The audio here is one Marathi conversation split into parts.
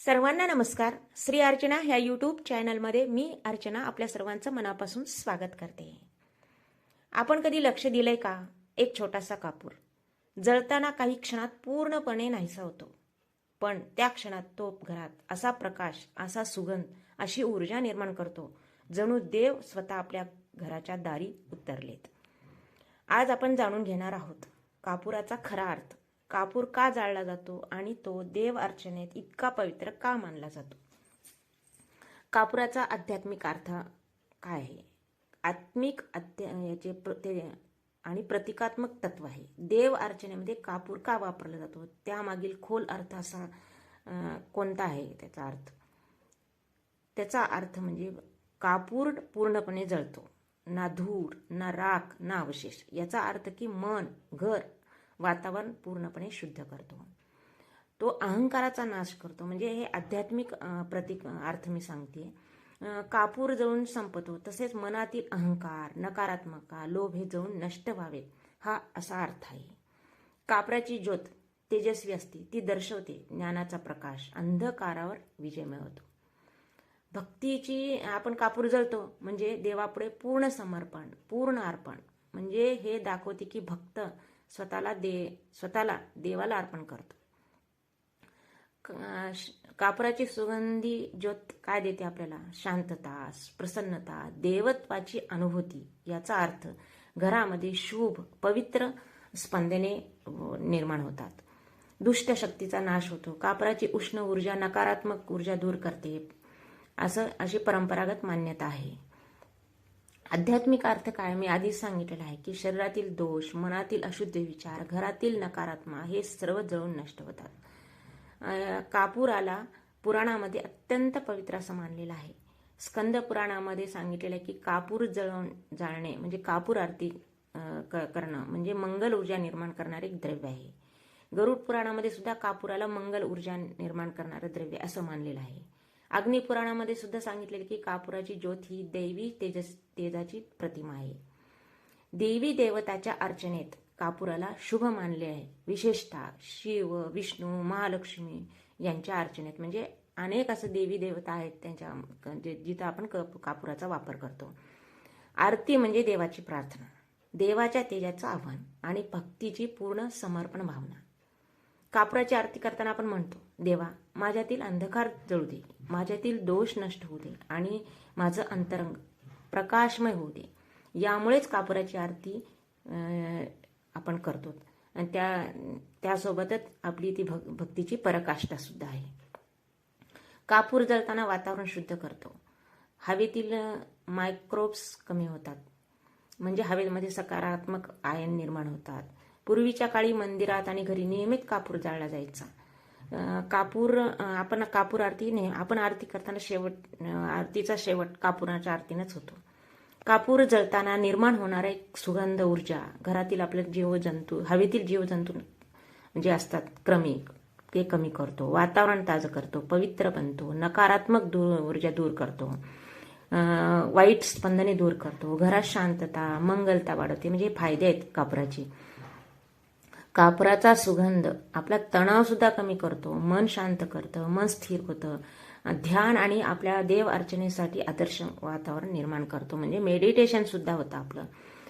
सर्वांना नमस्कार. श्री अर्चना ह्या यूट्यूब चॅनलमध्ये मी अर्चना आपल्या सर्वांचं मनापासून स्वागत करते. आपण कधी लक्ष दिलंय का? एक छोटासा कापूर जळताना काही क्षणात पूर्णपणे नाहीसा होतो, पण त्या क्षणात तो घरात असा प्रकाश, असा सुगंध, अशी ऊर्जा निर्माण करतो जणू देव स्वतः आपल्या घराच्या दारी उतरलेत. आज आपण जाणून घेणार आहोत कापुराचा खरा अर्थ, कापूर का जाळला जातो आणि तो देव अर्चनेत इतका पवित्र का मानला जातो. कापुराचा आध्यात्मिक अर्थ काय आहे? आत्मिक आणि प्रतिकात्मक तत्व आहे. देव अर्चनेमध्ये कापूर का वापरला जातो, त्यामागील खोल अर्थ असा कोणता आहे? त्याचा अर्थ म्हणजे कापूर पूर्णपणे जळतो, ना धूर, ना राख, ना अवशेष. याचा अर्थ की मन, घर, वातावरण पूर्णपणे शुद्ध करतो. तो अहंकाराचा नाश करतो. म्हणजे हे आध्यात्मिक प्रतीक अर्थ मी सांगते. कापूर जळून संपतो, तसेच मनातील अहंकार, नकारात्मकता, लोभ हे जळून नष्ट व्हावेत, हा असा अर्थ आहे. कापराची ज्योत तेजस्वी असते, ती दर्शवते ज्ञानाचा प्रकाश, अंधकारावर विजय मिळवतो. भक्तीची आपण कापूर जळतो म्हणजे देवापुढे पूर्ण समर्पण, पूर्ण अर्पण. म्हणजे हे दाखवते की भक्त स्वतःला देवाला अर्पण करतो. कापराची सुगंधी ज्योत काय देते आपल्याला? शांतता, प्रसन्नता, देवत्वाची अनुभूती. याचा अर्थ घरामध्ये शुभ, पवित्र स्पंदने निर्माण होतात. दुष्ट शक्तीचा नाश होतो. कापराची उष्ण ऊर्जा नकारात्मक ऊर्जा दूर करते, अशी परंपरागत मान्यता आहे. आध्यात्मिक अर्थ काय? मी आधीच सांगितलेलं आहे की शरीरातील दोष, मनातील अशुद्ध विचार, घरातील नकारात्मक हे सर्व जळून नष्ट होतात. कापूराला पुराणामध्ये अत्यंत पवित्र असं मानलेलं आहे. स्कंद पुराणामध्ये सांगितलेलं आहे की कापूर जाळणे म्हणजे कापूर आरती करणं म्हणजे मंगल ऊर्जा निर्माण करणारे एक द्रव्य आहे. गरुड पुराणामध्ये सुद्धा कापुराला मंगल ऊर्जा निर्माण करणारं द्रव्य असं मानलेलं आहे. अग्निपुराणामध्ये सुद्धा सांगितलेले की कापुराची ज्योत ही दैवी तेजाची प्रतिमा आहे. देवी देवताच्या अर्चनेत कापुराला शुभ मानले आहे. विशेषतः शिव, विष्णू, महालक्ष्मी यांच्या अर्चनेत. म्हणजे अनेक असं देवी देवता आहेत त्यांच्या जिथं आपण कापुराचा वापर करतो. आरती म्हणजे देवाची प्रार्थना, देवाच्या तेजाचं आव्हान आणि भक्तीची पूर्ण समर्पण भावना. कापुराची आरती करताना आपण म्हणतो, देवा माझ्यातील अंधकार जळू दे, माझ्यातील दोष नष्ट होऊ दे आणि माझं अंतरंग प्रकाशमय होऊ दे. यामुळेच कापुराची आरती आपण करतो आणि त्यासोबतच आपली ती भक्तीची पराकाष्ठा सुद्धा आहे. कापूर जळताना वातावरण शुद्ध करतो. हवेतील मायक्रोब्स कमी होतात, म्हणजे हवेमध्ये सकारात्मक आयन निर्माण होतात. पूर्वीच्या काळी मंदिरात आणि घरी नियमित कापूर जाळला जायचा. कापूर आरती करताना आरतीचा शेवट कापुराच्या आरतीनेच होतो. कापूर जळताना निर्माण होणारा एक सुगंध ऊर्जा घरातील आपले जीवजंतू, हवेतील जीवजंतू जे असतात ते कमी करतो. वातावरण ताजं करतो, पवित्र बनतो, नकारात्मक ऊर्जा दूर करतो, वाईट स्पंदने दूर करतो, घरात शांतता, मंगलता वाढवते. म्हणजे फायदे आहेत कापुराची. कापराचा सुगंध आपला तणाव सुद्धा कमी करतो, मन शांत करतं, मन स्थिर होतं, ध्यान आणि आपल्या देव अर्चनेसाठी आदर्श वातावरण निर्माण करतो. म्हणजे मेडिटेशन सुद्धा होतं,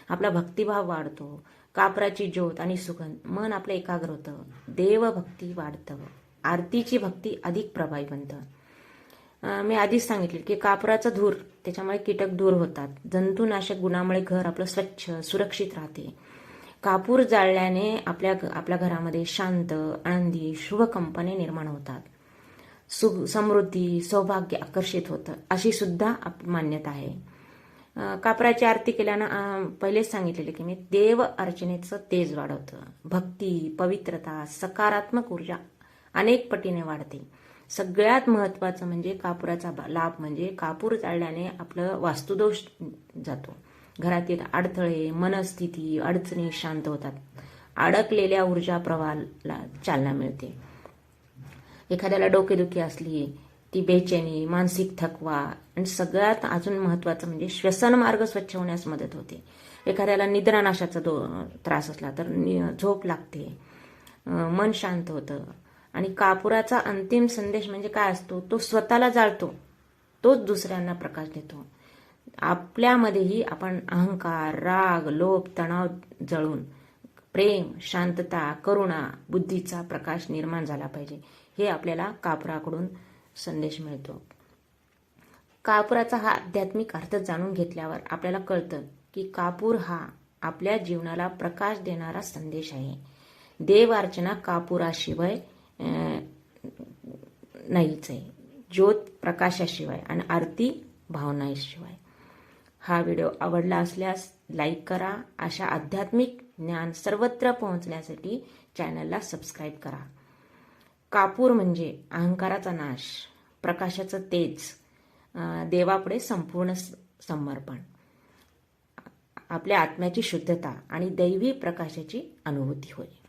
आपला भक्तिभाव वाढतो. कापराची ज्योत आणि सुगंध मन आपलं एकाग्र होतं, देवभक्ती वाढतं, आरतीची भक्ती अधिक प्रभावी बनतं. मी आधीच सांगितले की कापराचा धूर, त्याच्यामुळे कीटक दूर होतात. जंतुनाशक गुणामुळे घर आपलं स्वच्छ, सुरक्षित राहते. कापूर जाळल्याने आपल्या घरामध्ये शांत, आनंदी, शुभ कंपने निर्माण होतात. समृद्धी, सौभाग्य आकर्षित होतं, अशी सुद्धा मान्यता आहे. कापराची आरती केल्यानं पहिलेच सांगितलेले की मी देव अर्चनेचं तेज वाढवतं. भक्ती, पवित्रता, सकारात्मक ऊर्जा अनेक पटीने वाढते. सगळ्यात महत्त्वाचं म्हणजे कापुराचा लाभ म्हणजे कापूर जाळल्याने आपलं वास्तुदोष जातो. घरातील अडथळे, मनस्थिती, अडचणी शांत होतात. अडकलेल्या ऊर्जा प्रवाहाला चालना मिळते. एखाद्याला डोकेदुखी असली, ती बेचैनी, मानसिक थकवा आणि सगळ्यात अजून महत्त्वाचं म्हणजे श्वसन मार्ग स्वच्छ होण्यास मदत होते. एखाद्याला निद्रानाशाचा त्रास असला तर झोप लागते, मन शांत होतं, आणि कापुराचा अंतिम संदेश म्हणजे काय असतो? तो स्वतःला जाळतो, तोच दुसऱ्यांना प्रकाश देतो. आपल्यामध्येही आपण अहंकार, राग, लोभ, तणाव जळून प्रेम, शांतता, करुणा, बुद्धीचा प्रकाश निर्माण झाला पाहिजे. हे आपल्याला कापुराकडून संदेश मिळतो. कापुराचा हा आध्यात्मिक अर्थ जाणून घेतल्यावर आपल्याला कळतं की कापूर हा आपल्या जीवनाला प्रकाश देणारा संदेश आहे. देवार्चना कापुराशिवाय नाहीच आहे. ज्योत प्रकाशाशिवाय आणि आरती भावनाशिवाय. हा व्हिडिओ आवडला असल्यास लाईक करा. अशा आध्यात्मिक ज्ञान सर्वत्र पोहोचण्यासाठी चॅनलला सबस्क्राईब करा. कापूर म्हणजे अहंकाराचा नाश, प्रकाशाचं तेज, देवापुढे संपूर्ण समर्पण, आपल्या आत्म्याची शुद्धता आणि दैवी प्रकाशाची अनुभूती होय.